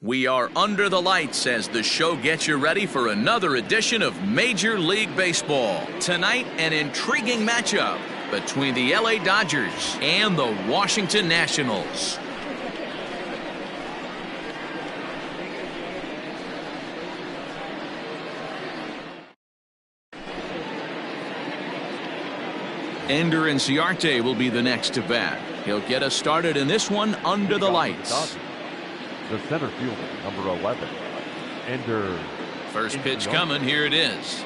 We are under the lights as the show gets you ready for another edition of Major League Baseball. Tonight, an intriguing matchup between the LA Dodgers and the Washington Nationals. Ender Inciarte will be the next to bat. He'll get us started in this one under the lights. The center fielder, number 11, Ender. First pitch coming. Here it is.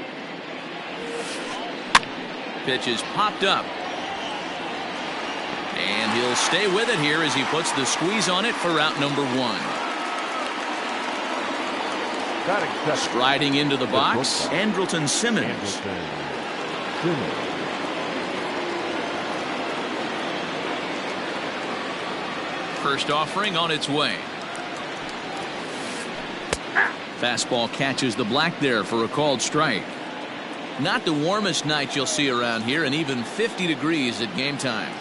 Pitch is popped up. And he'll stay with it here as he puts the squeeze on it for out number one. Striding into the box, Andrelton Simmons. First offering on its way. Fastball catches the black there for a called strike. Not the warmest night you'll see around here, and even 50 degrees at game time.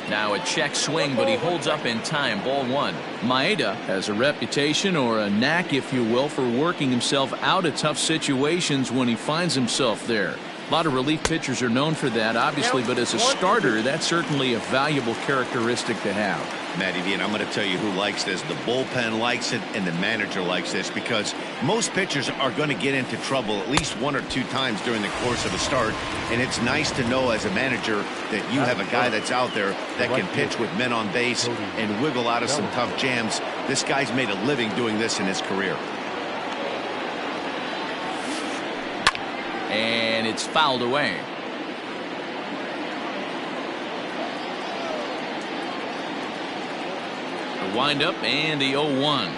Now a check swing, but he holds up in time. Ball one. Maeda has a reputation, or a knack if you will, for working himself out of tough situations when he finds himself there. A lot of relief pitchers are known for that, obviously, but as a starter, that's certainly a valuable characteristic to have. Matty V, and I'm going to tell you who likes this. The bullpen likes it, and the manager likes this, because most pitchers are going to get into trouble at least one or two times during the course of a start, and it's nice to know as a manager that you have a guy that's out there that can pitch with men on base and wiggle out of some tough jams. This guy's made a living doing this in his career. And it's fouled away. The windup and the 0-1.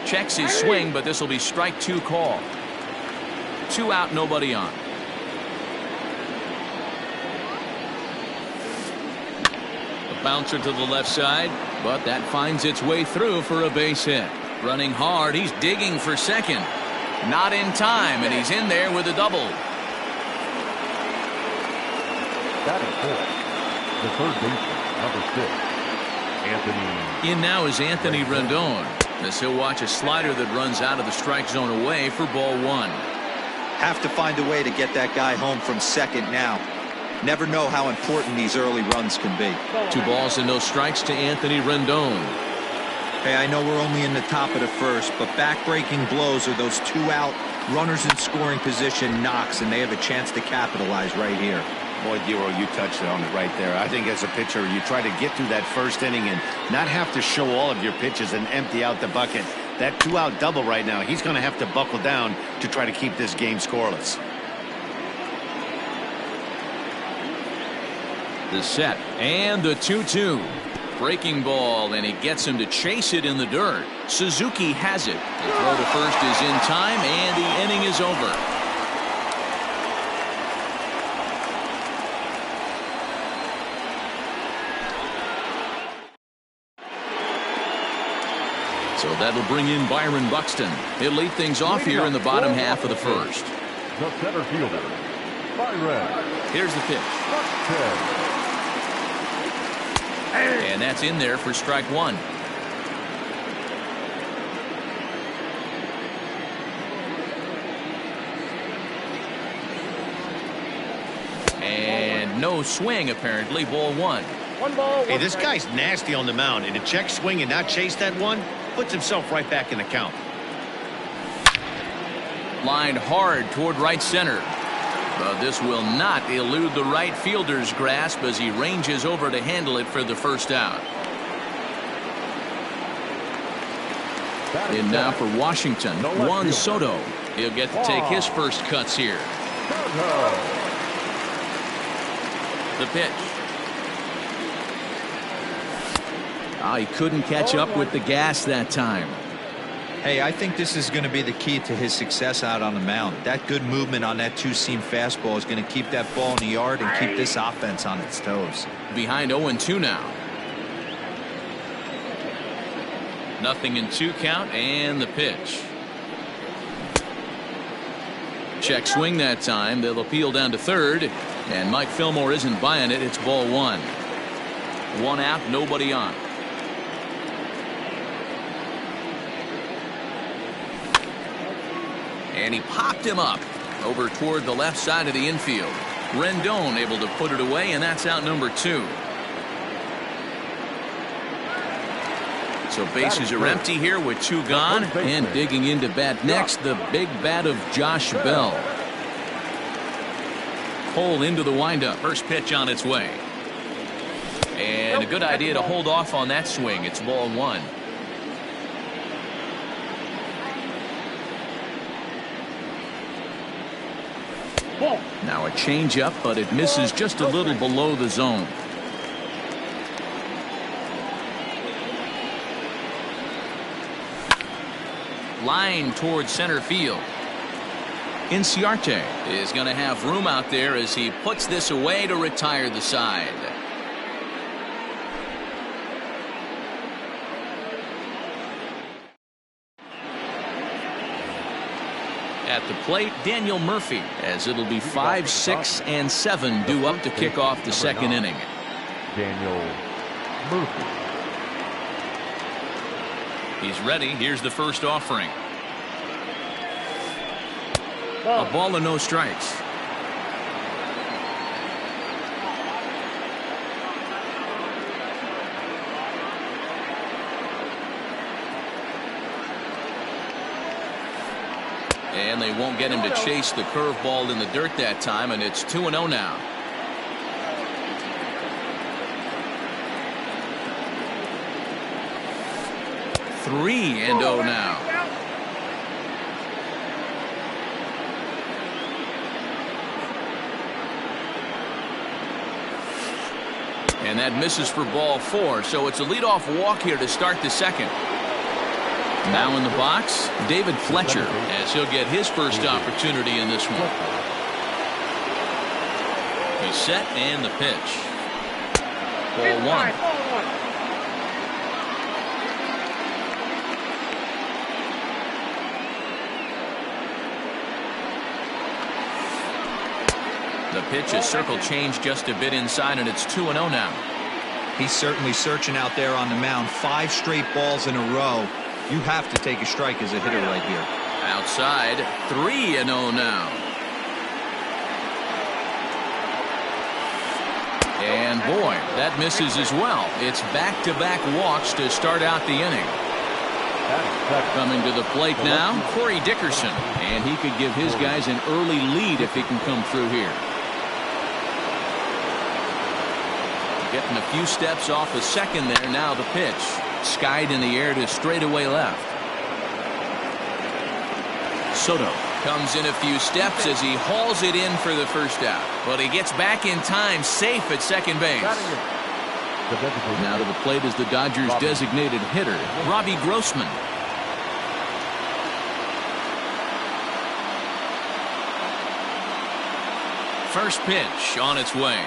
Checks his swing, but this will be strike two call. 2 out, nobody on. A bouncer to the left side, but that finds its way through for a base hit. Running hard, he's digging for second. Not in time, and he's in there with a double. Batting fourth, the third baseman, number 6, Anthony. In now is Anthony Rendon, as he'll watch a slider that runs out of the strike zone away for ball one. Have to find a way to get that guy home from second now. Never know how important these early runs can be. 2 balls and no strikes to Anthony Rendon. Hey, I know we're only in the top of the first, but back-breaking blows are those 2 out, runners in scoring position knocks, and they have a chance to capitalize right here. Boy, Dero, you touched on it right there. I think as a pitcher, you try to get through that first inning and not have to show all of your pitches and empty out the bucket. That 2-out double right now, he's going to have to buckle down to try to keep this game scoreless. The set and the 2-2. Breaking ball, and he gets him to chase it in the dirt. Suzuki has it. The throw to first is in time, and the inning is over. So that'll bring in Byron Buxton. He'll lead things off here in the bottom half of the first. The center fielder, Byron. Here's the pitch. Buxton. And that's in there for strike one. And no swing, apparently. Ball one. Hey, this guy's nasty on the mound, and to check swing and not chase that one puts himself right back in the count. Lined hard toward right center. But this will not elude the right fielder's grasp as he ranges over to handle it for the first out. In now for Washington, Juan Soto. He'll get to take his first cuts here. The pitch. He couldn't catch up with the gas that time. Hey, I think this is going to be the key to his success out on the mound. That good movement on that 2-seam fastball is going to keep that ball in the yard and keep this offense on its toes. Behind 0-2 now. 0-2 count, and the pitch. Check swing that time. They'll appeal down to third, and Mike Fillmore isn't buying it. It's ball one. 1 out, nobody on. And he popped him up over toward the left side of the infield. Rendon able to put it away, and that's out number 2. So bases are empty here with 2 gone. And digging into bat next, the big bat of Josh Bell. Cole into the windup. First pitch on its way. And a good idea to hold off on that swing. It's ball 1. Now a changeup, but it misses just a little below the zone. Line towards center field. Inciarte is going to have room out there as he puts this away to retire the side. At the plate, Daniel Murphy, as it'll be 5, 6, and 7 due up to kick off the second inning. Daniel Murphy. He's ready. Here's the first offering. A ball and no strikes. And they won't get him to chase the curveball in the dirt that time, and it's 2-0 now. Three and 0 now. And that misses for ball 4, so it's a leadoff walk here to start the second. Now in the box, David Fletcher, as he'll get his first opportunity in this one. He's set and the pitch. Ball 1. The pitch is circle change just a bit inside, and it's 2-0 now. He's certainly searching out there on the mound. 5 straight balls in a row. You have to take a strike as a hitter right here. Outside, 3-0 now. And boy, that misses as well. It's back-to-back walks to start out the inning. Coming to the plate now, Corey Dickerson, and he could give his guys an early lead if he can come through here. Getting a few steps off the second there. Now the pitch. Skied in the air to straightaway left. Soto comes in a few steps as he hauls it in for the first out. But he gets back in time, safe at second base. Now to the plate is the Dodgers' designated hitter, Robbie Grossman. First pitch on its way.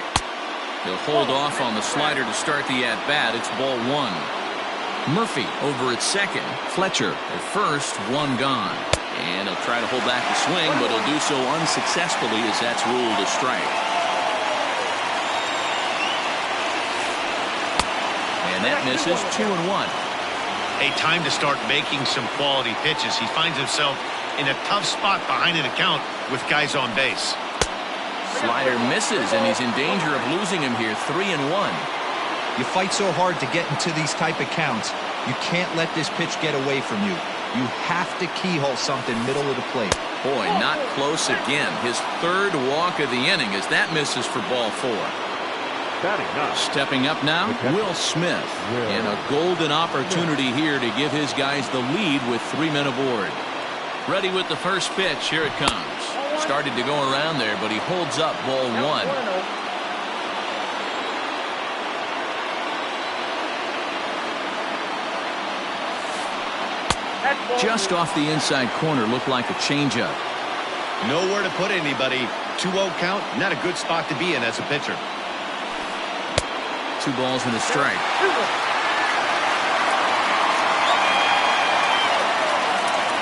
He'll hold off on the slider to start the at-bat. It's ball 1. Murphy over at second. Fletcher at first, 1 gone. And he'll try to hold back the swing, but he'll do so unsuccessfully as that's ruled a strike. And that misses. 2-1. A time to start making some quality pitches. He finds himself in a tough spot behind an account with guys on base. Slider misses, and he's in danger of losing him here. 3-1. You fight so hard to get into these type of counts. You can't let this pitch get away from you. You have to keyhole something middle of the plate. Boy, not close again. His 3rd walk of the inning as that misses for ball 4. Stepping up now, Will Smith. And a golden opportunity here to give his guys the lead with 3 men aboard. Ready with the first pitch. Here it comes. Started to go around there, but he holds up ball 1. Just off the inside corner, looked like a changeup. Nowhere to put anybody. 2-0 count, not a good spot to be in as a pitcher. 2 balls and a strike.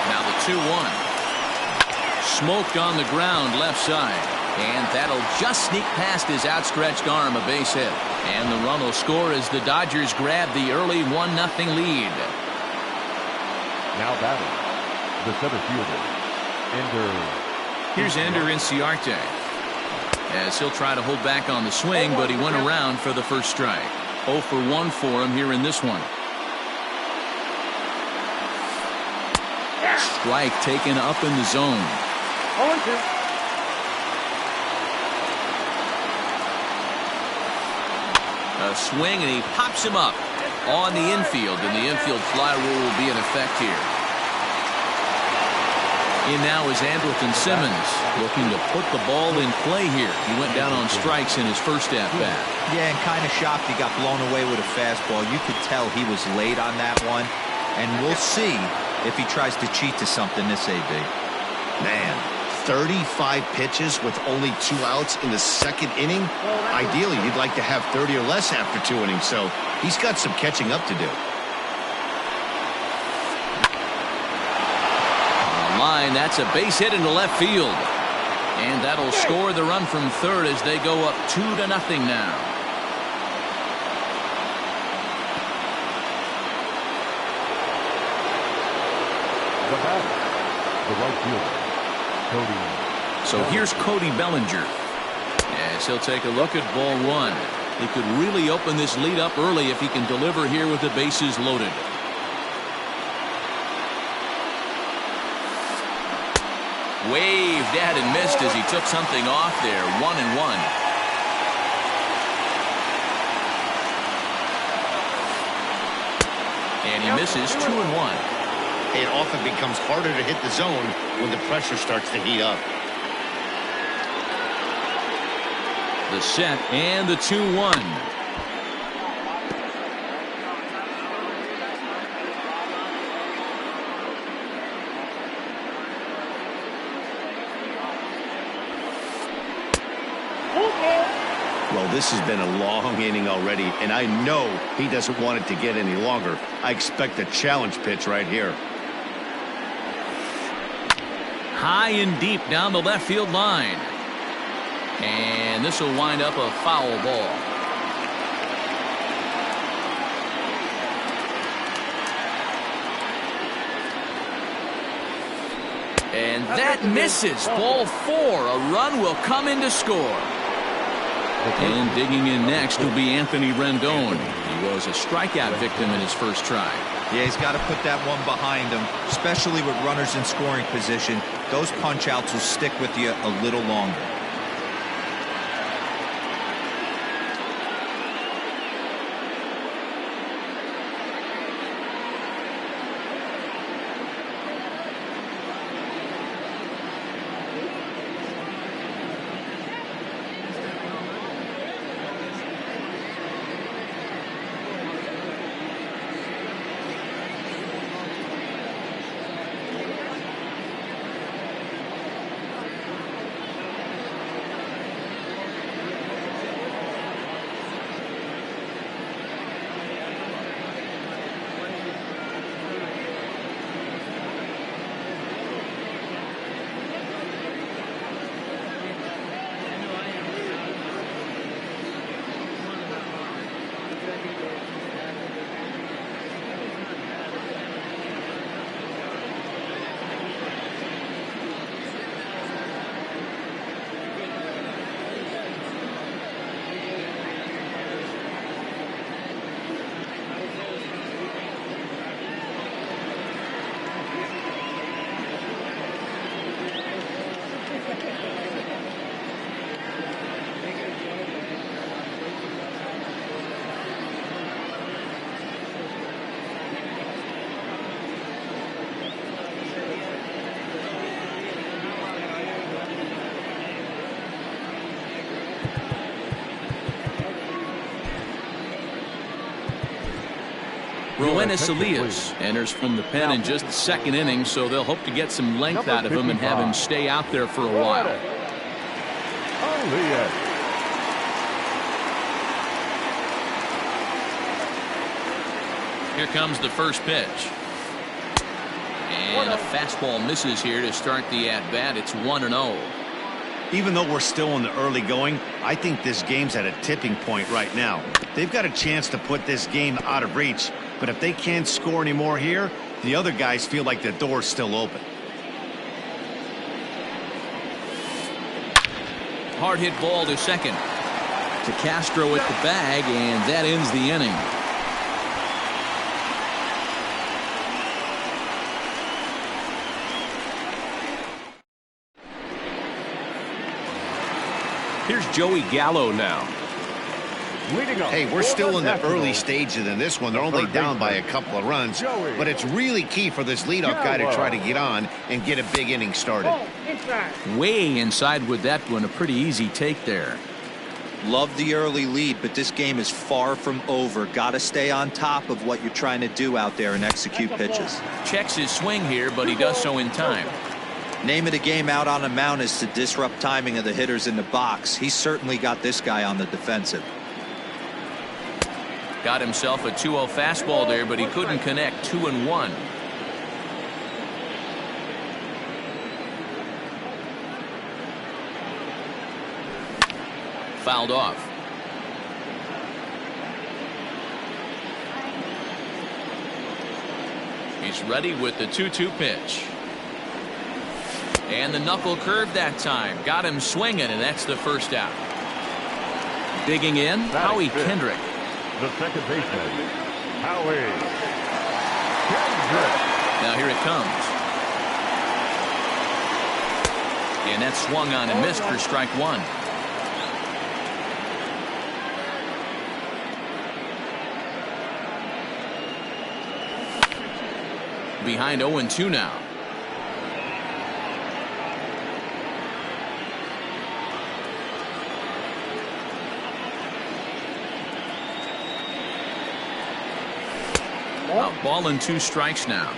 Now the 2-1. Smoked on the ground left side. And that'll just sneak past his outstretched arm, a base hit. And the run will score as the Dodgers grab the early 1-0 lead. Now batting, the center fielder, Here's Ender Inciarte, as he'll try to hold back on the swing, but he went around for the first strike. 0 for 1 for him here in this one. Strike taken up in the zone. 0-2. A swing, and he pops him up on the infield, and the infield fly rule will be in effect here. In now is Andrelton Simmons, looking to put the ball in play here. He went down on strikes in his first at-bat. Yeah, and kind of shocked he got blown away with a fastball. You could tell he was late on that one, and we'll see if he tries to cheat to something this AB. Man, 35 pitches with only 2 outs in the second inning. Ideally, you'd like to have 30 or less after 2 innings, so he's got some catching up to do. Line, that's a base hit into left field, and that'll score the run from third as they go up 2-0 now. The batter, the right fielder, Cody. So here's Cody Bellinger, as he'll take a look at ball 1. He could really open this lead up early if he can deliver here with the bases loaded. Waved at and missed as he took something off there. 1-1. And he misses 2-1. It often becomes harder to hit the zone when the pressure starts to heat up. The set and the 2-1. Well, this has been a long inning already, and I know he doesn't want it to get any longer. I expect a challenge pitch right here. High and deep down the left field line. And this will wind up a foul ball. And that misses. Ball 4. A run will come in to score. And digging in next will be Anthony Rendon. He was a strikeout victim in his first try. Yeah, he's got to put that one behind him, especially with runners in scoring position. Those punch-outs will stick with you a little longer. Roenis Elias enters from the pen in just the second inning, so they'll hope to get some length out of him and have him stay out there for a while. Here comes the first pitch. And a fastball misses here to start the at-bat. It's 1-0. Even though we're still in the early going, I think this game's at a tipping point right now. They've got a chance to put this game out of reach, but if they can't score any more here, the other guys feel like the door's still open. Hard hit ball to second. To Castro at the bag, and that ends the inning. Here's Joey Gallo now. Hey, we're still in the early stages in this one. They're only down by a couple of runs, but it's really key for this leadoff guy to try to get on and get a big inning started. Way inside with that one. A pretty easy take there. Love the early lead, but this game is far from over. Got to stay on top of what you're trying to do out there and execute pitches. Checks his swing here, but he does so in time. Name of the game out on the mound is to disrupt timing of the hitters in the box. He's certainly got this guy on the defensive. Got himself a 2-0 fastball there, but he couldn't connect. 2-1. Fouled off. He's ready with the 2-2 pitch. And the knuckle curve that time. Got him swinging, and that's the first out. Digging in, Howie Kendrick. The second baseman, Howie Kendrick. Now here it comes. And that swung on and missed for strike one. Behind 0-2 now. Ball and 2 strikes now.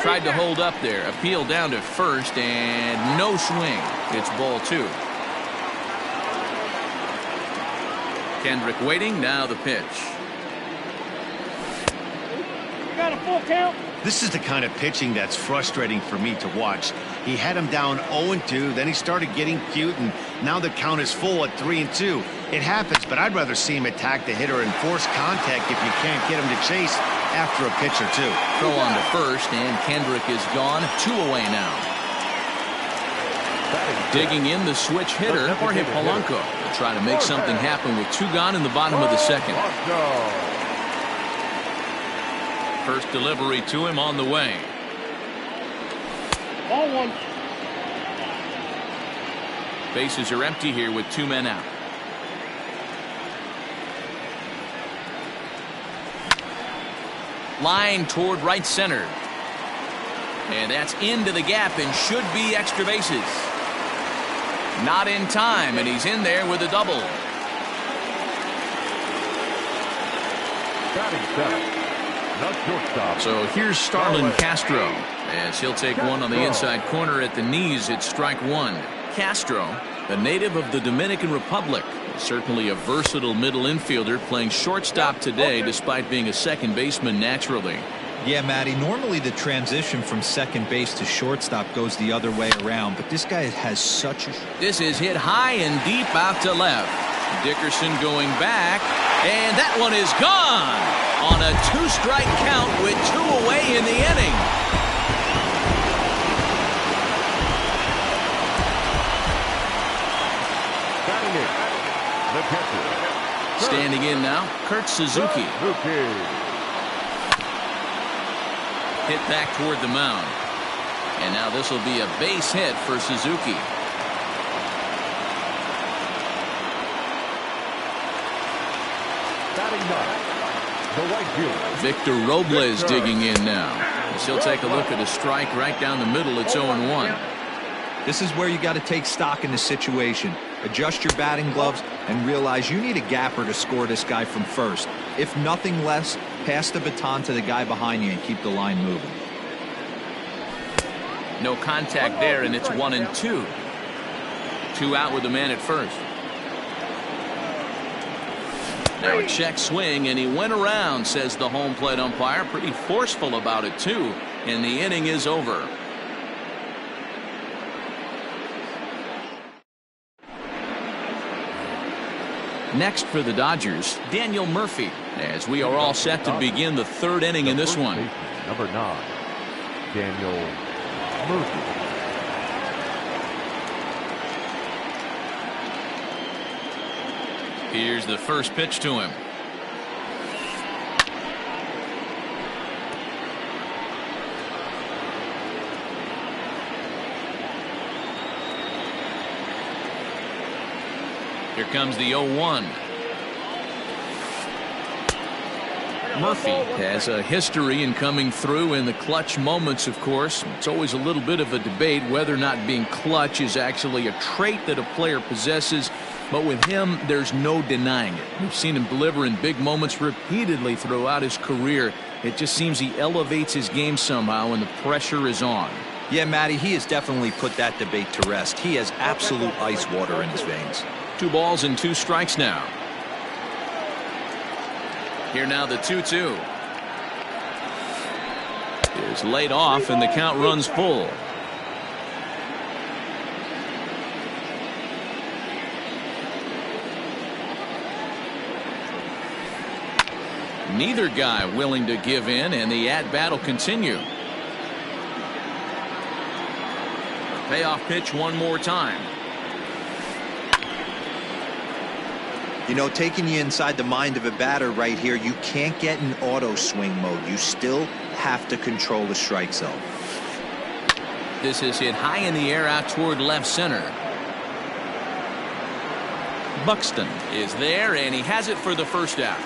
Tried to hold up there. Appeal down to first, and no swing. It's ball 2. Kendrick waiting. Now the pitch. You got a full count. This is the kind of pitching that's frustrating for me to watch. He had him down 0-2, then he started getting cute, and now the count is full at 3-2. It happens, but I'd rather see him attack the hitter and force contact if you can't get him to chase after a pitch or two. Throw on to first, and Kendrick is gone. 2 away now. Digging in the switch hitter, Jorge Polanco. Will try to make something happen with 2 gone in the bottom of the second. First delivery to him on the way. Ball 1. Bases are empty here with 2 men out. Line toward right center. And that's into the gap and should be extra bases. Not in time, and he's in there with a double. Batting center. So here's Starlin Castro, as he'll take one on the inside corner at the knees. It's strike 1. Castro, a native of the Dominican Republic, certainly a versatile middle infielder, playing shortstop today despite being a second baseman naturally. Yeah, Matty, normally the transition from second base to shortstop goes the other way around, but this guy has such a... This is hit high and deep out to left. Dickerson going back, and that one is gone on a 2-strike count with 2 away in the inning. Standing in now, Kurt Suzuki. Hit back toward the mound. And now this will be a base hit for Suzuki. Victor Robles digging in now. As he'll take a look at a strike right down the middle. It's 0-1. This is where you got to take stock in the situation. Adjust your batting gloves and realize you need a gapper to score this guy from first. If nothing less, pass the baton to the guy behind you and keep the line moving. No contact there, and it's 1-2. 2 out with the man at first. Now a check swing, and he went around, says the home plate umpire. Pretty forceful about it, too. And the inning is over. Next for the Dodgers, Daniel Murphy, as we are all set to begin the third inning in this one. Number 9, Daniel Murphy. Here's the first pitch to him. Here comes the 0-1. Murphy has a history in coming through in the clutch moments, of course. It's always a little bit of a debate whether or not being clutch is actually a trait that a player possesses. But with him, there's no denying it. We've seen him deliver in big moments repeatedly throughout his career. It just seems he elevates his game somehow when the pressure is on. Yeah, Matty, he has definitely put that debate to rest. He has absolute ice water in his veins. 2 balls and 2 strikes now. Here now the 2-2. Is laid off and the count runs full. Neither guy willing to give in, and the at-bat will continue. Payoff pitch one more time. You know, taking you inside the mind of a batter right here, you can't get in auto swing mode. You still have to control the strike zone. This is hit high in the air out toward left center. Buxton is there, and he has it for the first out.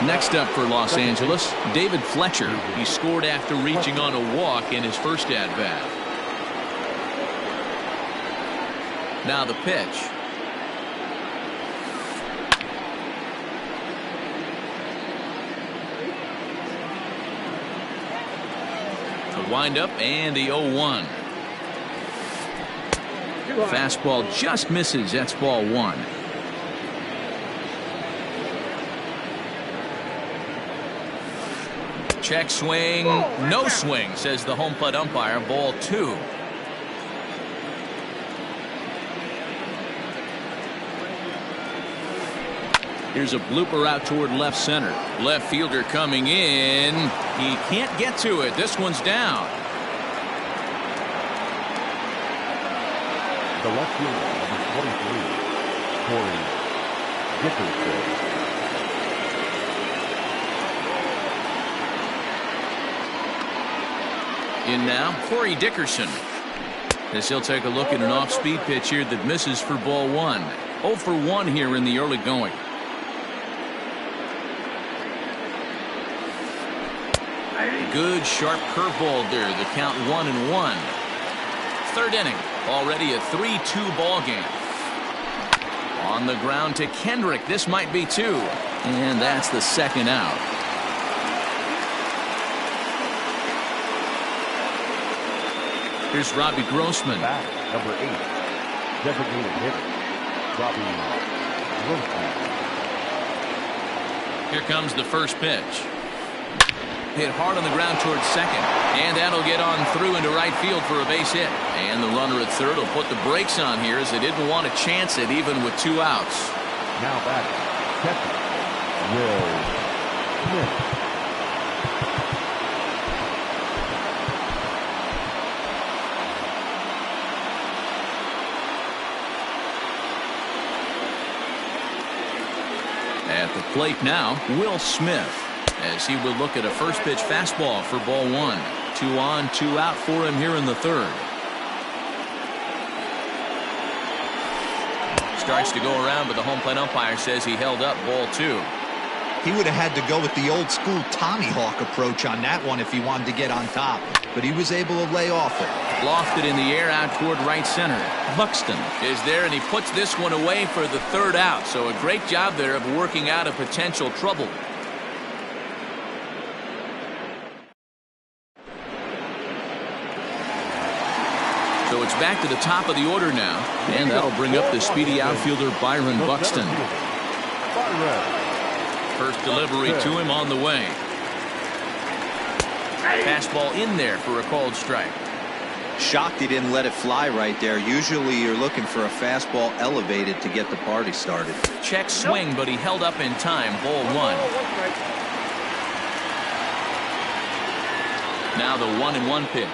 Next up for Los Angeles, David Fletcher. He scored after reaching on a walk in his first at-bat. Now the pitch. The windup and the 0-1. Fastball just misses. That's ball 1. Check swing, no swing, says the home plate umpire. Ball 2. Here's a blooper out toward left center. Left fielder coming in. He can't get to it. This one's down. The left fielder, number 23, Corey Dickerson. In now, Corey Dickerson. As he'll take a look at an off-speed pitch here that misses for ball 1. 0 for 1 here in the early going. Good sharp curveball there. The count 1-1. Third inning. Already a 3-2 ball game. On the ground to Kendrick. This might be 2. And that's the second out. Here's Robbie Grossman. Back, number 8, designated hitter, Robbie Grossman. Here comes the first pitch. Hit hard on the ground towards second. And that'll get on through into right field for a base hit. And the runner at third will put the brakes on here as they didn't want to chance it even with 2 outs. Now back, catcher, Will Smith. At the plate now, Will Smith, as he will look at a first pitch fastball for ball 1. 2 on, 2 out for him here in the third. Starts to go around, but the home plate umpire says he held up ball 2. He would have had to go with the old school Tommy Hawk approach on that one if he wanted to get on top, but he was able to lay off it. Lofted in the air out toward right center. Buxton is there, and he puts this one away for the third out. So a great job there of working out a potential trouble. So it's back to the top of the order now, and that'll bring up the speedy outfielder Byron Buxton. First delivery to him on the way. Fastball in there for a called strike. Shocked he didn't let it fly right there. Usually you're looking for a fastball elevated to get the party started. Check swing, but he held up in time. Ball 1. Now the 1-1 pitch.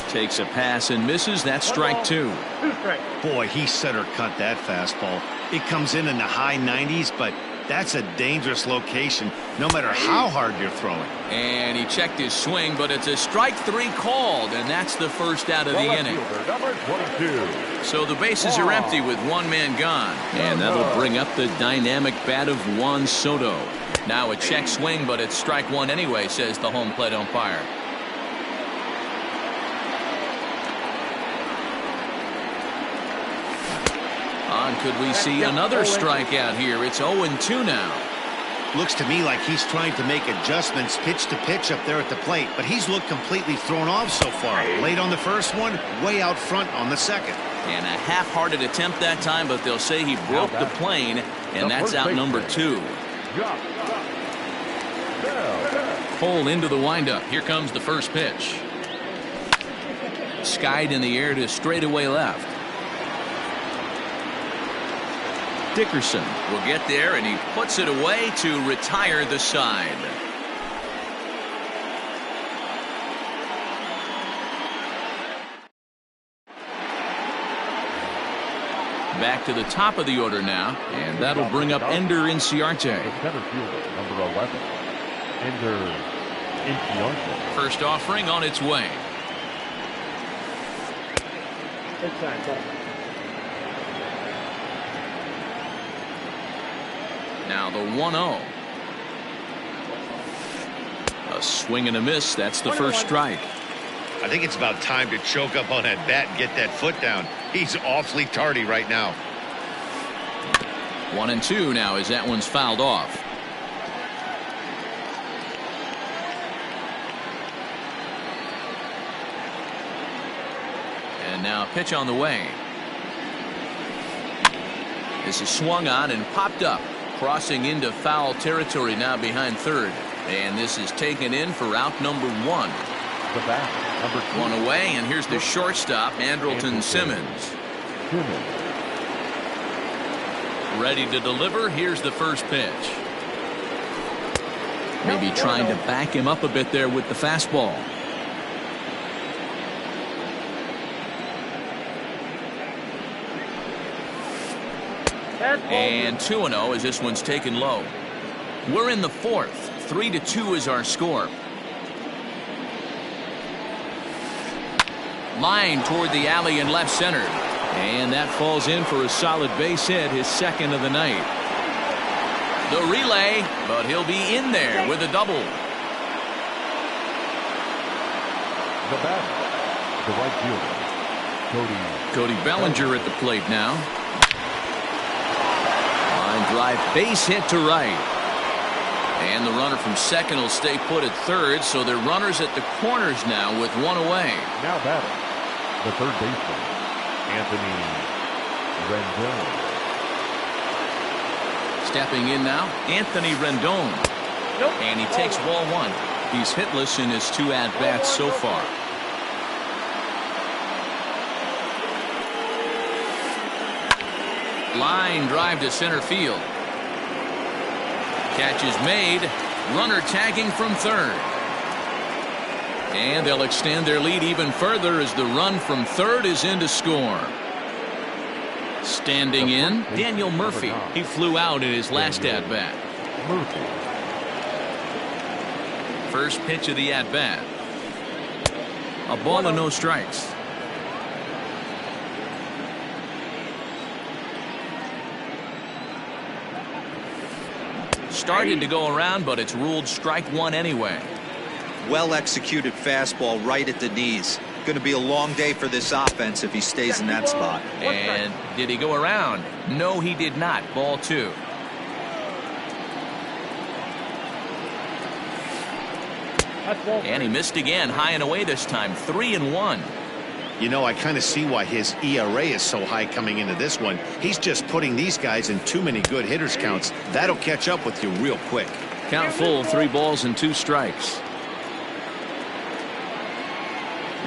Takes a pass and misses. That's strike 2. Boy, he center cut that fastball. It comes in the high 90s, but that's a dangerous location no matter how hard you're throwing. And he checked his swing, but it's a strike 3 called, and that's the first out of the inning. Number 22. So the bases are empty with one man gone, and that'll bring up the dynamic bat of Juan Soto. Now a check swing, but it's strike 1 anyway, says the home plate umpire. Could we see another strikeout here? It's 0-2 now. Looks to me like he's trying to make adjustments pitch to pitch up there at the plate, but he's looked completely thrown off so far. Late on the first one, way out front on the second. And a half-hearted attempt that time, but they'll say he broke the plane, and that's out number 2. Pulled into the windup. Here comes the first pitch. Skied in the air to straightaway left. Dickerson will get there, and he puts it away to retire the side. Back to the top of the order now, and that'll bring up Ender Inciarte. The center fielder, number 11, Ender Inciarte. First offering on its way. Now the 1-0. A swing and a miss. That's the first strike. I think it's about time to choke up on that bat and get that foot down. He's awfully tardy right now. 1-2 now as that one's fouled off. And now a pitch on the way. This is swung on and popped up. Crossing into foul territory now behind third. And this is taken in for out number 1. The bat, number 2. One away, and here's the shortstop, Andrelton Simmons. Ready to deliver. Here's the first pitch. Maybe trying to back him up a bit there with the fastball. And 2-0 as this one's taken low. We're in the 4th. 3-2 is our score. Line toward the alley in left center. And that falls in for a solid base hit, his second of the night. The relay, but he'll be in there with a double. The batter, the right fielder, Cody Bellinger at the plate now. Line drive, base hit to right. And the runner from second will stay put at third, so they're runners at the corners now with one away. Now batting, the third baseman, Anthony Rendon. Stepping in now, Anthony Rendon. And he takes ball 1. He's hitless in his 2 at-bats so far. Line drive to center field. Catch is made. Runner tagging from third. And they'll extend their lead even further as the run from third is in to score. Standing in, Daniel Murphy. He flew out in his last at-bat. First pitch of the at-bat. A ball and no strikes. Started to go around, but it's ruled strike 1 anyway. Well executed fastball right at the knees. Going to be a long day for this offense if he stays in that spot. And did he go around? No, he did not. Ball 2. And he missed again, high and away this time. 3-1. You know, I kind of see why his ERA is so high coming into this one. He's just putting these guys in too many good hitters counts. That'll catch up with you real quick. Count full, 3 balls and 2 strikes.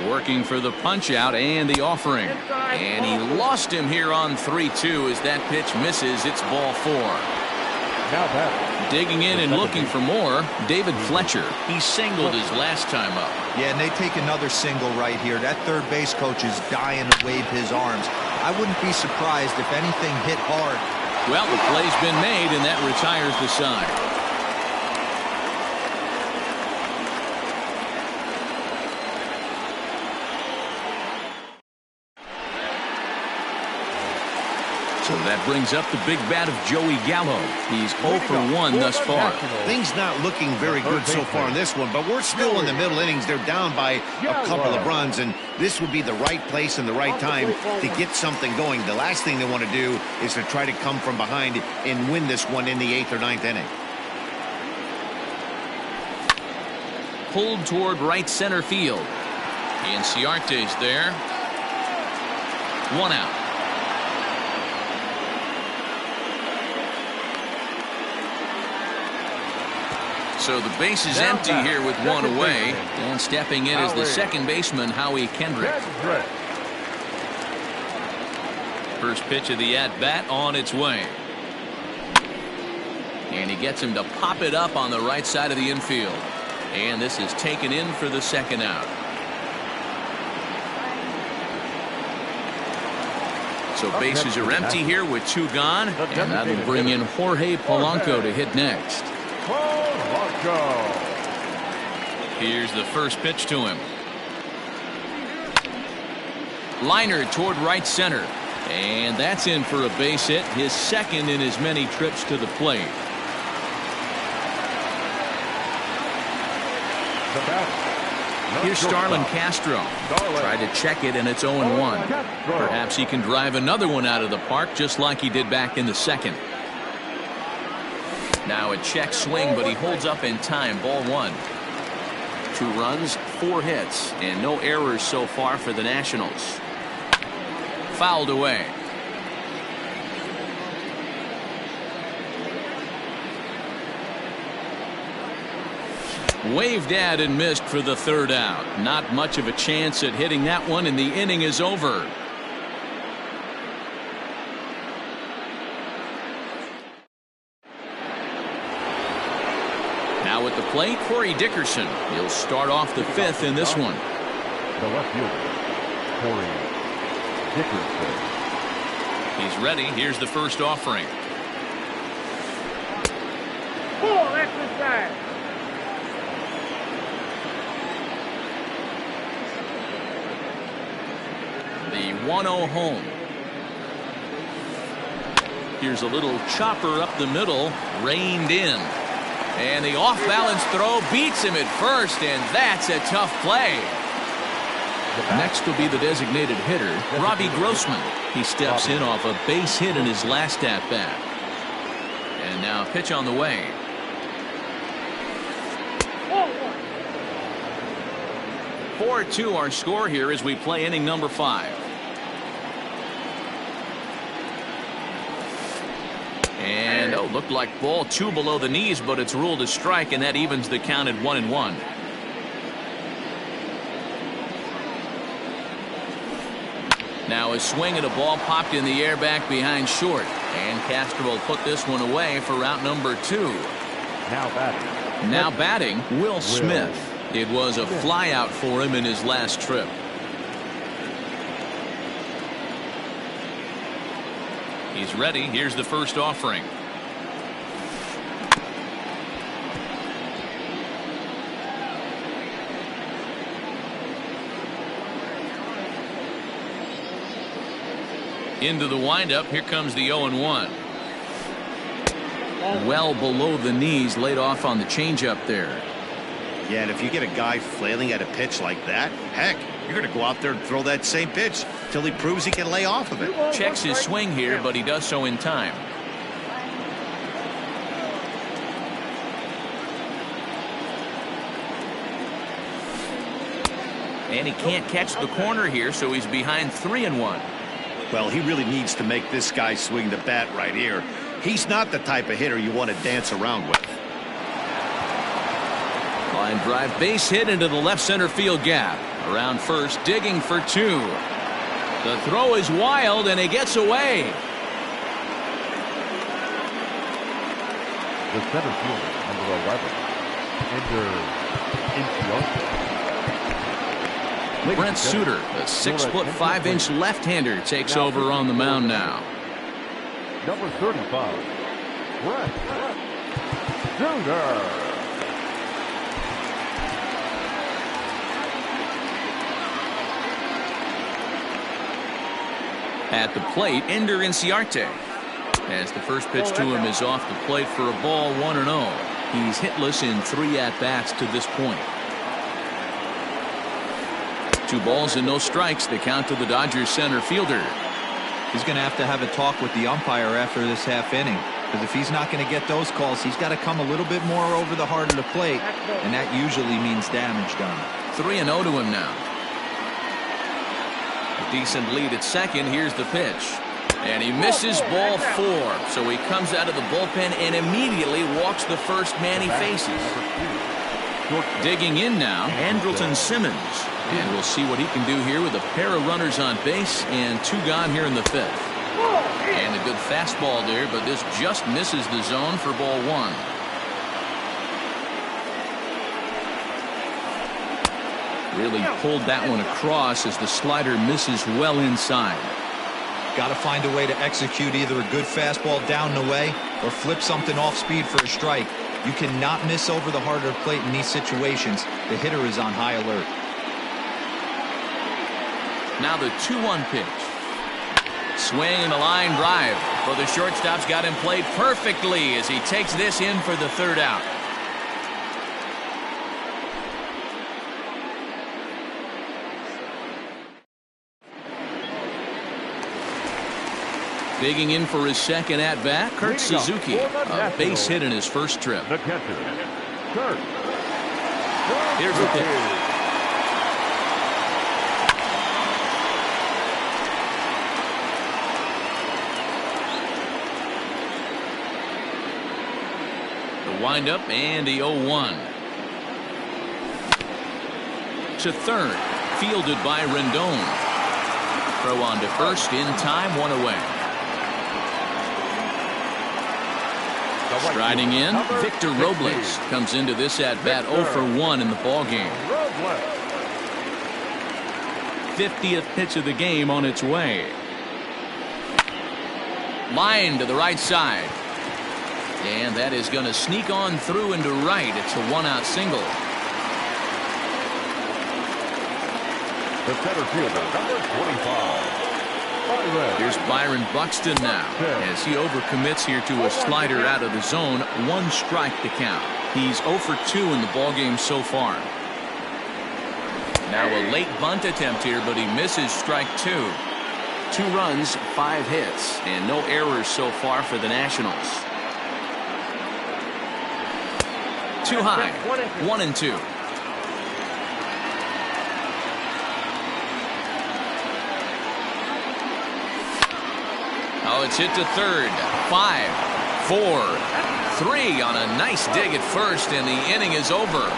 Working for the punch out and the offering. And he lost him here on 3-2 as that pitch misses. It's ball 4. Now that. Digging in and looking for more, David Fletcher. He singled his last time up. Yeah, and they take another single right here. That third base coach is dying to wave his arms. I wouldn't be surprised if anything hit hard. Well, the play's been made, and that retires the side. So that brings up the big bat of Joey Gallo. He's 0 for 1 thus far. Things not looking very good so far in this one, but we're still in the middle innings. They're down by a couple of runs, and this would be the right place and the right time to get something going. The last thing they want to do is to try to come from behind and win this one in the 8th or 9th inning. Pulled toward right center field. Inciarte's there. 1 out. So the base is empty here with 1 away. And stepping in is the second baseman, Howie Kendrick. First pitch of the at-bat on its way. And he gets him to pop it up on the right side of the infield. And this is taken in for the second out. So bases are empty here with 2 gone. And that'll bring in Jorge Polanco to hit next. Here's the first pitch to him. Liner toward right center. And that's in for a base hit, his second in as many trips to the plate. Here's Starlin Castro. Tried to check it, and it's 0-1. Perhaps he can drive another one out of the park just like he did back in the second. Now a check swing, but he holds up in time. Ball 1. 2 runs, 4 hits, and no errors so far for the Nationals. Fouled away. Waved at and missed for the 3rd out. Not much of a chance at hitting that one, and the inning is over. Now at the plate, Corey Dickerson. He'll start off the 5th in this one. The left fielder, Corey Dickerson. He's ready. Here's the first offering. That's inside. The 1-0 home. Here's a little chopper up the middle, reined in. And the off-balance throw beats him at first, and that's a tough play. Next will be the designated hitter, Robbie Grossman. He steps in off a base hit in his last at-bat. And now pitch on the way. 4-2 our score here as we play inning number 5. And looked like ball 2 below the knees, but it's ruled a strike, and that evens the count at 1-1. Now a swing at a ball popped in the air back behind short, and Castro will put this one away for out number 2. Now batting, Will Smith. It was a fly out for him in his last trip. He's ready. Here's the first offering. Into the windup. Here comes the 0-1. Well below the knees, laid off on the changeup there. Yeah, and if you get a guy flailing at a pitch like that, heck, you're going to go out there and throw that same pitch till he proves he can lay off of it. Checks his swing here, but he does so in time. And he can't catch the corner here, so he's behind 3-1. Well, he really needs to make this guy swing the bat right here. He's not the type of hitter you want to dance around with. Line drive base hit into the left center field gap. Around first, digging for two. The throw is wild, and he gets away. The center fielder, number 11, Ender Inciarte. Brent Suter, the 6'5" left-hander, takes over on the mound now. Number 35, Brent Suter. At the plate, Ender Inciarte. As the first pitch to him is off the plate for a ball, 1-0. He's hitless in 3 at-bats to this point. 2 balls and no strikes. The count to the Dodgers center fielder. He's going to have a talk with the umpire after this half inning. Because if he's not going to get those calls, he's got to come a little bit more over the heart of the plate. And that usually means damage done. 3-0 to him now. A decent lead at second. Here's the pitch. And he misses ball 4. So he comes out of the bullpen and immediately walks the first man he faces. Digging in now, Andrelton Simmons. And we'll see what he can do here with a pair of runners on base and 2 gone here in the 5th. And a good fastball there, but this just misses the zone for ball 1. Really pulled that one across as the slider misses well inside. Got to find a way to execute either a good fastball down the way or flip something off speed for a strike. You cannot miss over the heart of the plate in these situations. The hitter is on high alert. Now the 2-1 pitch. Swing and a line drive. Well, the shortstop's got him played perfectly as he takes this in for the 3rd out. Digging in for his 2nd at-bat, Kurt Suzuki. A base hit in his first trip. The catcher, Kurt. Here's the pitch. The windup and the 0-1. To third, fielded by Rendon. Throw on to first in time, 1 away. Striding in, Victor Robles comes into this at-bat 0 for 1 in the ballgame. 50th pitch of the game on its way. Line to the right side. And that is going to sneak on through into right. It's a 1-out single. The center fielder, number 25. Here's Byron Buxton now as he overcommits here to a slider out of the zone. 1 strike to count. He's 0 for 2 in the ballgame so far. Now a late bunt attempt here, but he misses strike 2. 2 runs, 5 hits, and no errors so far for the Nationals. Too high. 1-2. Oh, it's hit to third. 5, 4, 3 on a nice dig at first, and the inning is over.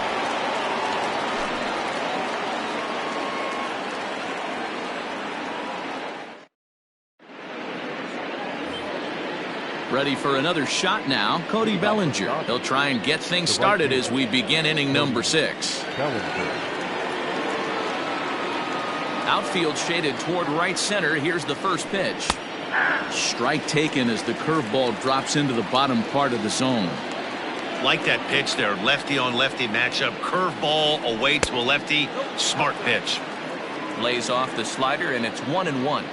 Ready for another shot now, Cody Bellinger. He'll try and get things started as we begin inning number 6. Outfield shaded toward right center. Here's the first pitch. Strike taken as the curveball drops into the bottom part of the zone. Like that pitch there, lefty on lefty matchup, curveball away to a lefty. Smart pitch. Lays off the slider, and it's 1-1.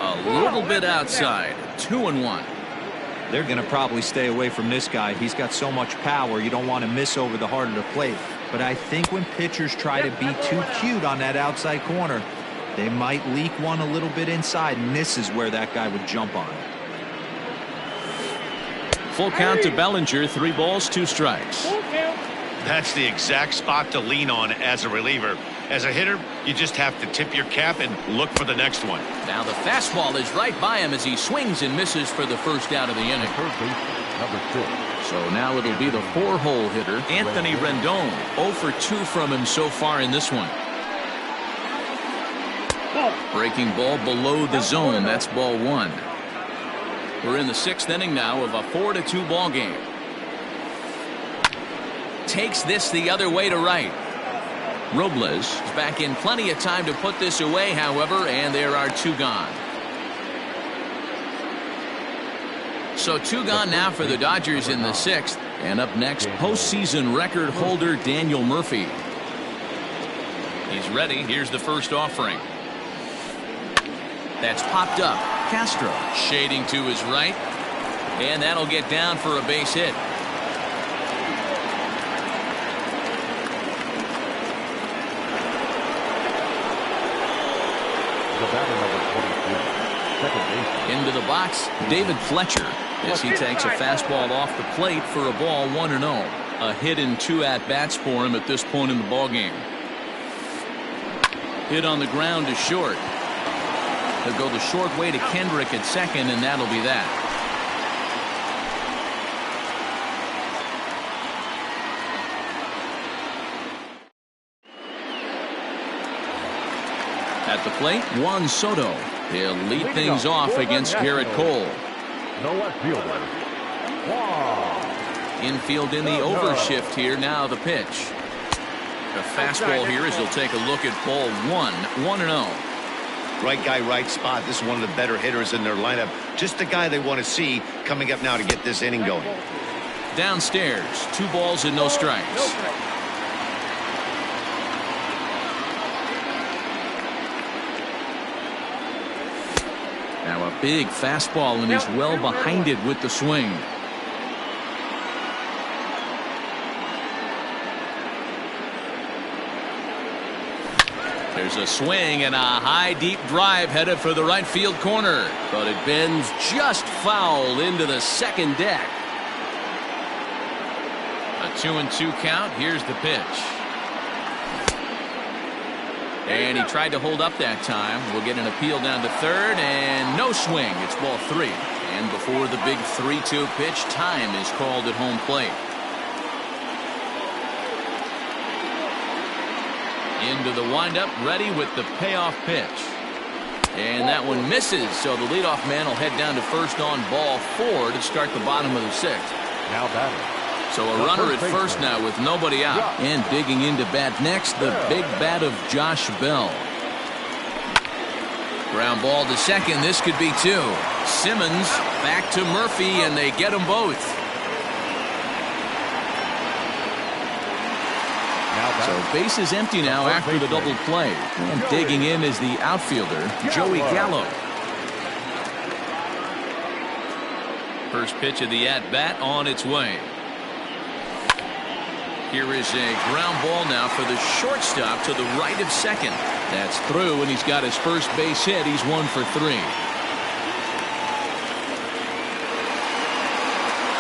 A little bit outside. 2-1. They're going to probably stay away from this guy. He's got so much power. You don't want to miss over the heart of the plate. But I think when pitchers try to be too cute on that outside corner, they might leak one a little bit inside, and this is where that guy would jump on it. Full count to Bellinger. 3 balls, 2 strikes. That's the exact spot to lean on as a reliever. As a hitter, you just have to tip your cap and look for the next one. Now the fastball is right by him as he swings and misses for the first out of the inning. number 6. So now it'll be the 4-hole hitter, Anthony Rendon. 0 for 2 from him so far in this one. Breaking ball below the zone. That's ball 1. We're in the 6th inning now of a 4-2 ball game. Takes this the other way to right. Robles is back in plenty of time to put this away, however, and there are 2 gone. So 2 gone now for the Dodgers in the 6th. And up next, postseason record holder Daniel Murphy. He's ready. Here's the first offering. That's popped up. Castro shading to his right. And that'll get down for a base hit. The batter, number 22, second baseman. Into the box, David Fletcher, as he takes a fastball off the plate for a ball 1-0. A hit and 2 at-bats for him at this point in the ballgame. Hit on the ground to short. He'll go the short way to Kendrick at second, and that'll be that. At the plate, Juan Soto. He'll lead things off against Garrett Cole. No left fielder. Wow. Infield in the overshift here. Now the pitch. A fastball here as he'll take a look at ball 1. 1-0. Right guy, right spot. This is one of the better hitters in their lineup. Just the guy they want to see coming up now to get this inning going. Downstairs, 2 balls and no strikes. Now a big fastball, and he's well behind it with the swing. There's a swing and a high deep drive headed for the right field corner, but it bends just foul into the second deck. A 2-2 count. Here's the pitch, and he tried to hold up that time. We'll get an appeal down to third, and no swing. It's ball 3. And before the big 3-2 pitch, time is called at home plate. Into the windup, ready with the payoff pitch. And that one misses, so the leadoff man will head down to first on ball 4 to start the bottom of the 6th. Now batting. So a runner at first now with nobody out. And digging into bat next, the big bat of Josh Bell. Ground ball to second. This could be 2. Simmons back to Murphy, and they get them both. So base is empty now after the double play. And digging in is the outfielder, Joey Gallo. First pitch of the at-bat on its way. Here is a ground ball now for the shortstop to the right of second. That's through, and he's got his first base hit. He's 1 for 3.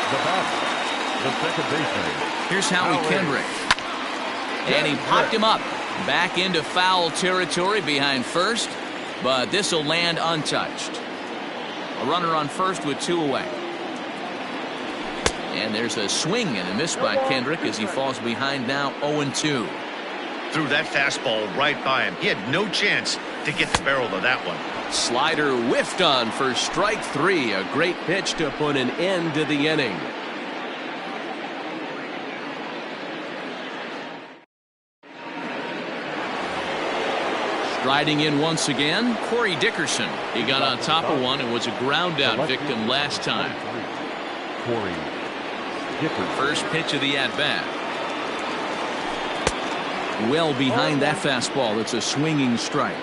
The batter, the second baseman. Here's Howie Kendrick. And he popped him up. Back into foul territory behind first, but this will land untouched. A runner on first with 2 away. And there's a swing and a miss by Kendrick as he falls behind now 0-2. Threw that fastball right by him. He had no chance to get the barrel of that one. Slider whiffed on for strike 3. A great pitch to put an end to the inning. Striding in once again, Corey Dickerson. He got on top of one and was a ground out victim last time. Corey Dickerson. First pitch of the at-bat. Well behind that fastball. It's a swinging strike.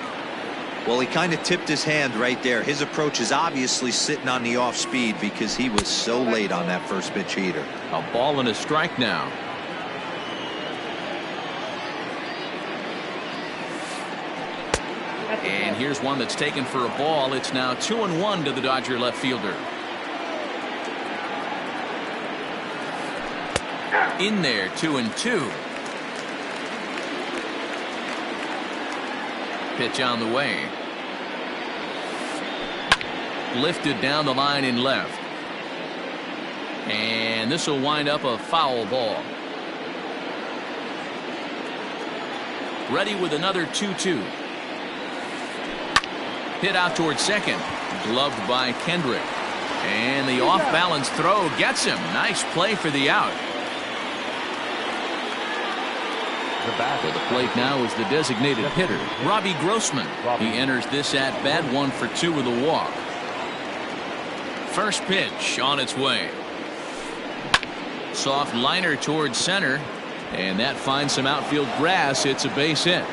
Well, he kind of tipped his hand right there. His approach is obviously sitting on the off speed because he was so late on that first pitch heater. A ball and a strike now. And here's one that's taken for a ball. It's now 2-1 to the Dodger left fielder. In there, 2-2. Pitch on the way. Lifted down the line in left. And this will wind up a foul ball. Ready with another 2-2. Hit out towards second. Gloved by Kendrick. And the off-balance throw gets him. Nice play for the out. For the plate now is the designated hitter, Robbie Grossman. He enters this at-bat 1 for 2 with a walk. First pitch on its way. Soft liner towards center. And that finds some outfield grass. It's a base hit.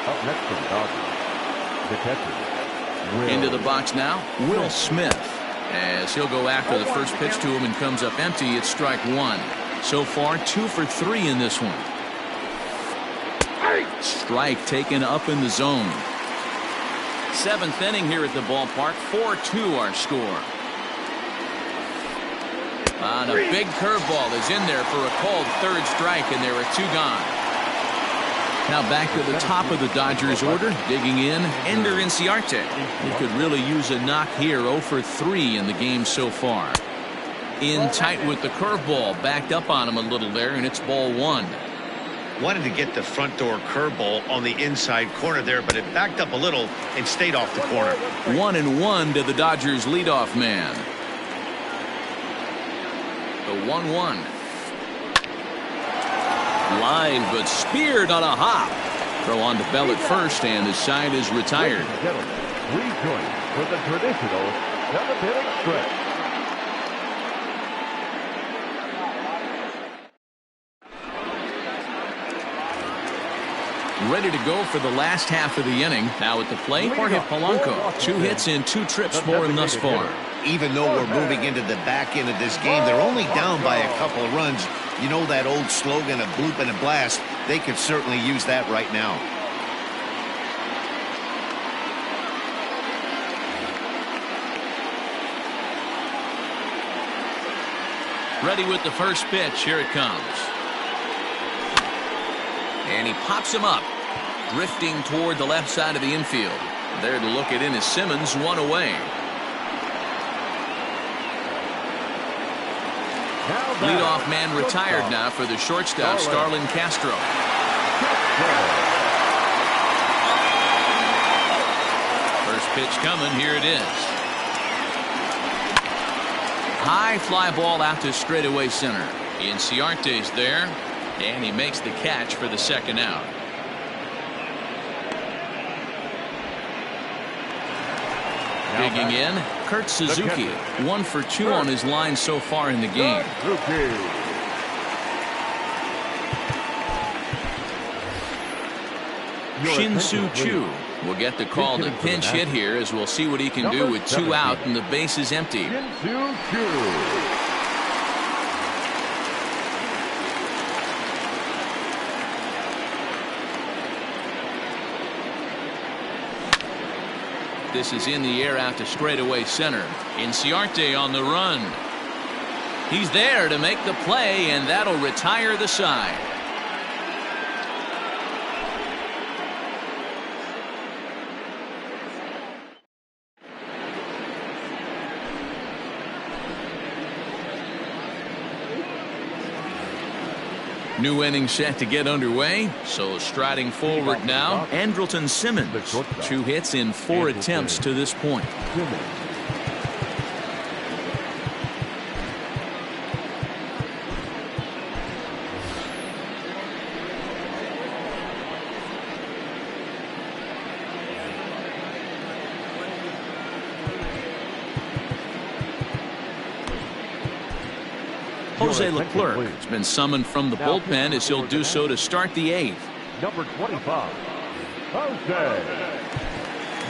Up next for the Dodgers, the catcher. Into the box now, Will Smith. As he'll go after the first pitch to him and comes up empty. It's strike one. So far 2 for 3 in this one. Strike taken up in the zone. 7th inning here at the ballpark. 4-2 our score. And a big curveball is in there for a called third strike, and there are 2 gone. Now back to the top of the Dodgers order. Digging in, Ender Inciarte. He could really use a knock here. 0 for 3 in the game so far. In tight with the curveball. Backed up on him a little there, and it's ball 1. Wanted to get the front door curveball on the inside corner there, but it backed up a little and stayed off the corner. 1-1 to the Dodgers leadoff man. The 1-1. Line, but speared on a hop. Throw on to Bell at first, and the side is retired. Ladies and gentlemen, rejoin for the traditional 7th-inning stretch. Ready to go for the last half of the inning. Now at the plate, Jorge Polanco. 2 hits and 2 trips for him thus far. Even though we're moving into the back end of this game, they're only down by a couple of runs. You know that old slogan, a bloop and a blast. They could certainly use that right now. Ready with the first pitch. Here it comes. And he pops him up. Drifting toward the left side of the infield. There to look it in is Simmons. 1 away. Leadoff man retired now for the shortstop, Starlin Castro. First pitch coming. Here it is. High fly ball out to straightaway center. Inciarte's there, and he makes the catch for the second out. Digging in, Kurt Suzuki. 1 for 2 on his line so far in the game. Shin-Soo Choo will get the call to pinch hit here, as we'll see what he can do with 2 out and the base is empty. This is in the air out to straightaway center. Inciarte on the run. He's there to make the play, and that'll retire the side. New inning set to get underway. So striding forward now, Andrelton Simmons. 2 hits in 4 attempts to this point. Jose Leclerc has been summoned from the bullpen, as he'll do so to start the 8th. Number 25, Jose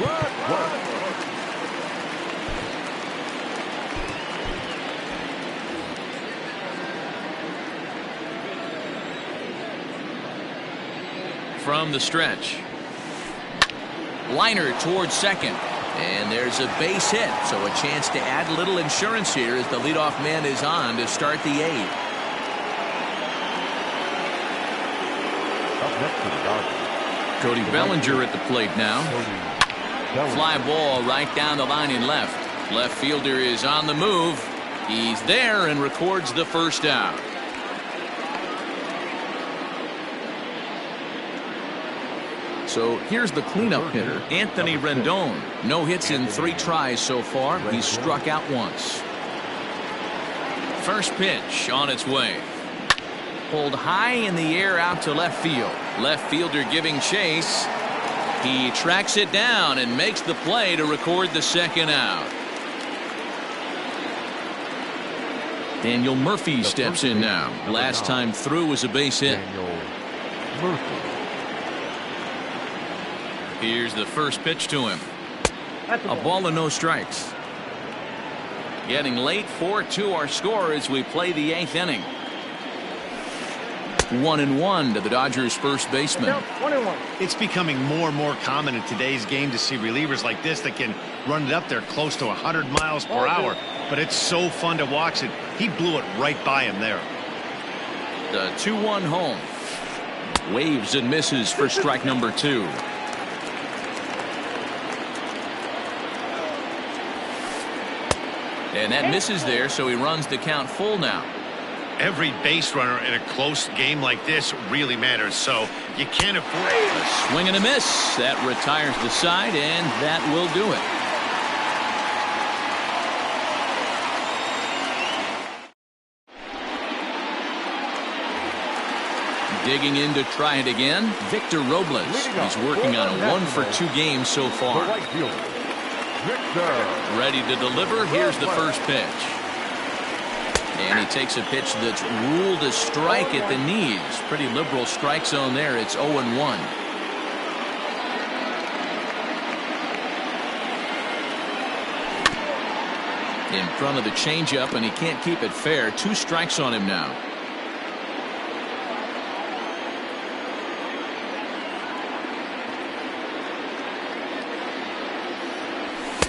Leclerc. From the stretch. Liner towards second. And there's a base hit, so a chance to add a little insurance here as the leadoff man is on to start the 8th. Up next for the Dodgers, Cody Bellinger at the plate now. Fly ball right down the line in left. Left fielder is on the move. He's there and records the first out. So here's the cleanup hitter, Anthony Rendon. No hits in 3 tries so far. He's struck out once. First pitch on its way. Pulled high in the air out to left field. Left fielder giving chase. He tracks it down and makes the play to record the second out. Daniel Murphy steps in now. Last time through was a base hit. Here's the first pitch to him. A ball and no strikes. Getting late, 4-2 our score as we play the 8th inning. 1-1 to the Dodgers first baseman. 1-1. It's becoming more and more common in today's game to see relievers like this that can run it up there close to 100 miles per hour. But it's so fun to watch it. He blew it right by him there. The 2-1 home. Waves and misses for strike number 2. And that misses there, so he runs the count full now. Every base runner in a close game like this really matters, so you can't afford A swing and a miss. That retires the side, and that will do it. Digging in to try it again, Victor Robles. He's working on a 1-for-2 game so far. Ready to deliver. Here's the first pitch. And he takes a pitch that's ruled a strike at the knees. Pretty liberal strike zone there. It's 0-1. In front of the changeup, and he can't keep it fair. 2 strikes on him now.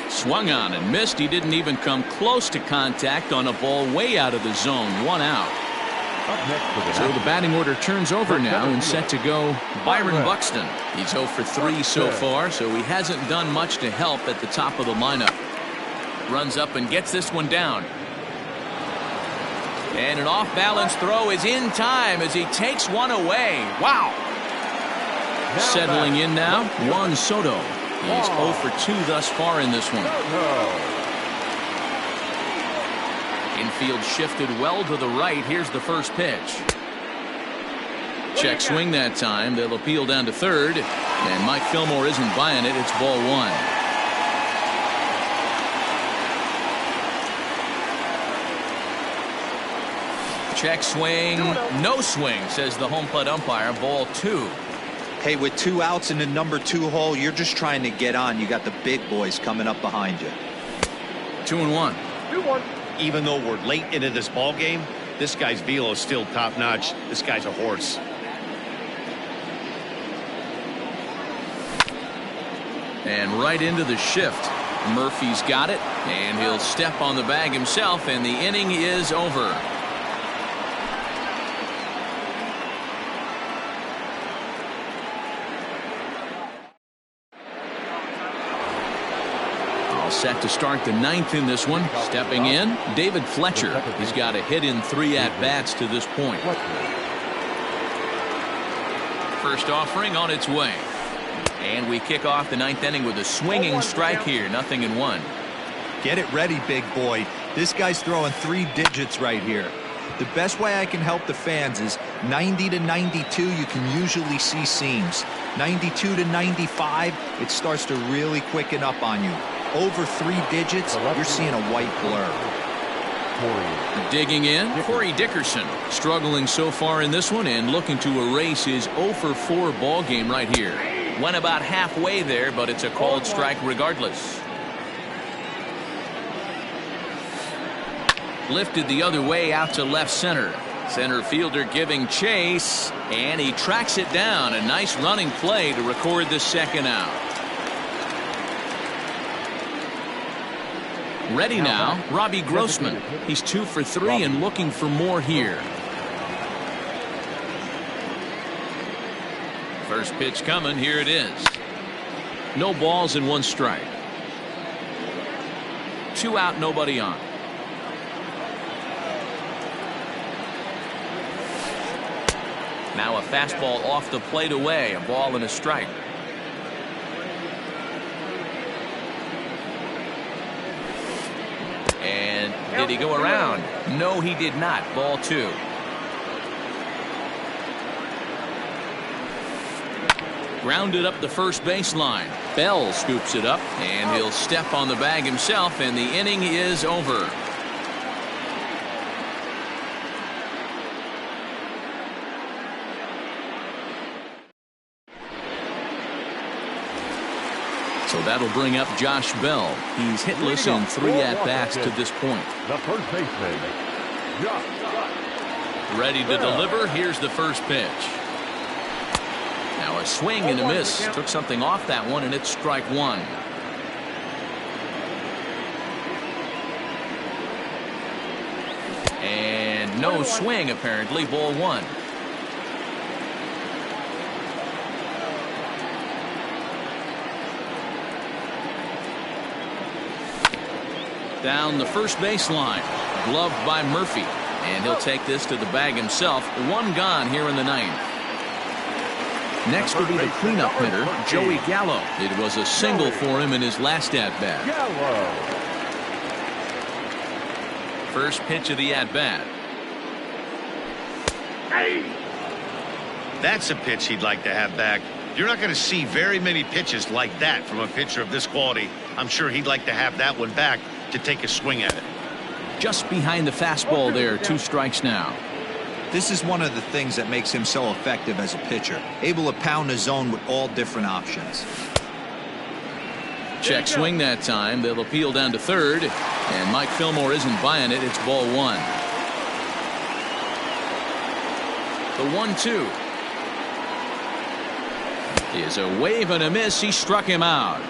Swung on and missed. He didn't even come close to contact on a ball way out of the zone. 1 out. So the batting order turns over now and set to go Byron Buxton. He's 0 for 3 so far, so he hasn't done much to help at the top of the lineup. Runs up and gets this one down. And an off-balance throw is in time as he takes one away. Wow. Settling in now, Juan Soto. He's 0 for 2 thus far in this one. Infield shifted well to the right. Here's the first pitch. Check swing that time. They'll appeal down to third. And Mike Fillmore isn't buying it. It's ball 1. Check swing. No swing, says the home plate umpire. Ball 2. Hey, with 2 outs in the number 2 hole, you're just trying to get on. You got the big boys coming up behind you. 2-1. 2-1. Even though we're late into this ball game, this guy's velo is still top notch. This guy's a horse. And right into the shift. Murphy's got it, and he'll step on the bag himself, and the inning is over. Set to start the 9th in this one. Stepping in, David Fletcher. He's got a hit in 3 at-bats to this point. First offering on its way. And we kick off the 9th inning with a swinging strike here. 0-1. Get it ready, big boy. This guy's throwing 3 digits right here. The best way I can help the fans is 90 to 92, you can usually see seams. 92 to 95, it starts to really quicken up on you. Over 3 digits, you're seeing a white blur. Digging in, Corey Dickerson. Struggling so far in this one and looking to erase his 0 for 4 ball game right here. Went about halfway there, but it's a called strike regardless. Lifted the other way out to left center. Center fielder giving chase, and he tracks it down. A nice running play to record the second out. Ready now, Robbie Grossman. He's 2 for 3 and looking for more here. First pitch coming. Here it is. No balls and 1 strike. 2 out, nobody on. Now a fastball off the plate away, a ball and a strike. And did he go around? No, he did not. Ball 2. Grounded up the first baseline. Bell scoops it up, and he'll step on the bag himself, and the inning is over. So that'll bring up Josh Bell. He's hitless in 3 at-bats to this point. The first baseman, Josh. Ready to deliver. Here's the first pitch. Now a swing and a miss. Took something off that one, and it's strike 1. And no swing, apparently. Ball 1. Down the first baseline. Gloved by Murphy. And he'll take this to the bag himself. 1 gone here in the 9th. Next will be the cleanup hitter, Joey Gallo. It was a single for him in his last at-bat. First pitch of the at-bat. That's a pitch he'd like to have back. You're not going to see very many pitches like that from a pitcher of this quality. I'm sure he'd like to have that one back to take a swing at it. Just behind the fastball there. 2 strikes now. This is one of the things that makes him so effective as a pitcher, able to pound the zone with all different options. Check swing that time. They'll appeal down to third, and Mike Fillmore isn't buying it. It's ball 1. The 1-2 is a wave and a miss. He struck him out.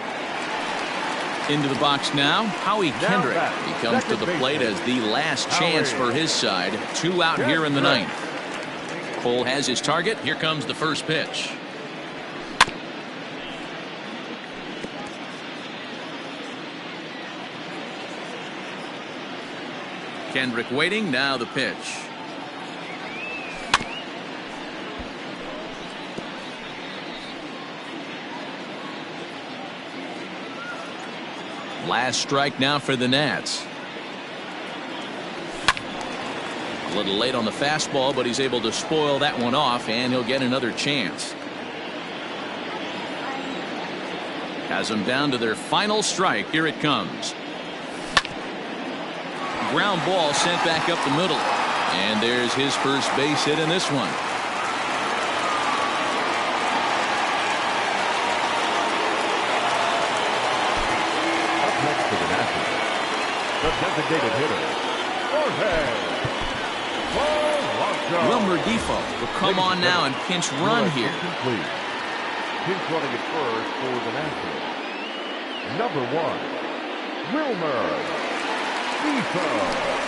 Into the box now, Howie Kendrick. He comes to the plate as the last chance for his side. 2 out here in the 9th. Cole has his target. Here comes the first pitch. Kendrick waiting. Now the pitch. Last strike now for the Nats. A little late on the fastball, but he's able to spoil that one off, and he'll get another chance. Has them down to their final strike. Here it comes. Ground ball sent back up the middle. And there's his first base hit in this one. The designated hitter, Wilmer Defoe will come on now and pinch run here. Complete. Pinch running at first for the Nationals. Number 1, Wilmer Defoe.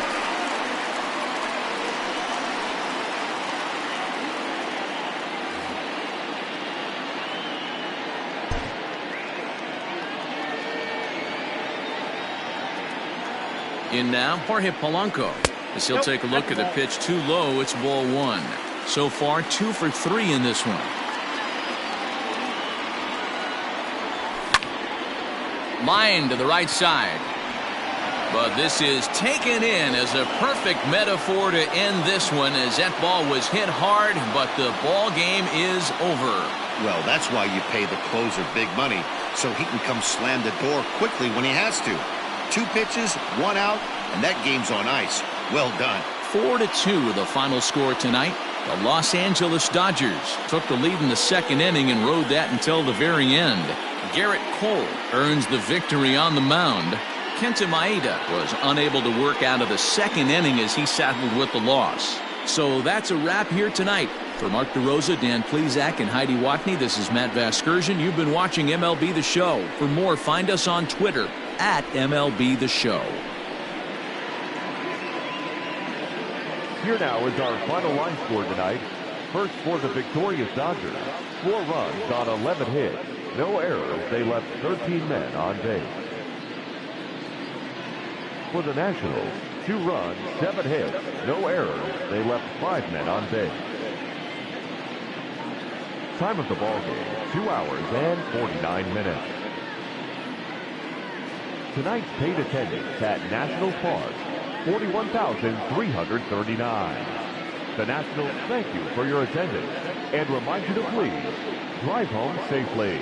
In now, Jorge Polanco. As he'll take a look at the pitch too low, it's ball 1. So far, 2 for 3 in this one. Line to the right side. But this is taken in as a perfect metaphor to end this one, as that ball was hit hard, but the ball game is over. Well, that's why you pay the closer big money, so he can come slam the door quickly when he has to. 2 pitches, 1 out, and that game's on ice. Well done. 4-2 the final score tonight. The Los Angeles Dodgers took the lead in the 2nd inning and rode that until the very end. Garrett Cole earns the victory on the mound. Kenta Maeda was unable to work out of the 2nd inning as he saddled with the loss. So that's a wrap here tonight. For Mark DeRosa, Dan Plesac, and Heidi Watney, this is Matt Vasgersian. You've been watching MLB The Show. For more, find us on Twitter at MLB The Show. Here now is our final line score tonight. First for the victorious Dodgers, 4 runs on 11 hits. no errors. They left 13 men on base. For the Nationals, 2 runs, 7 hits, no errors. They left 5 men on base. Time of the ball game, 2 hours and 49 minutes. Tonight's paid attendance at National Park, 41,339. The Nationals thank you for your attendance and remind you to please drive home safely.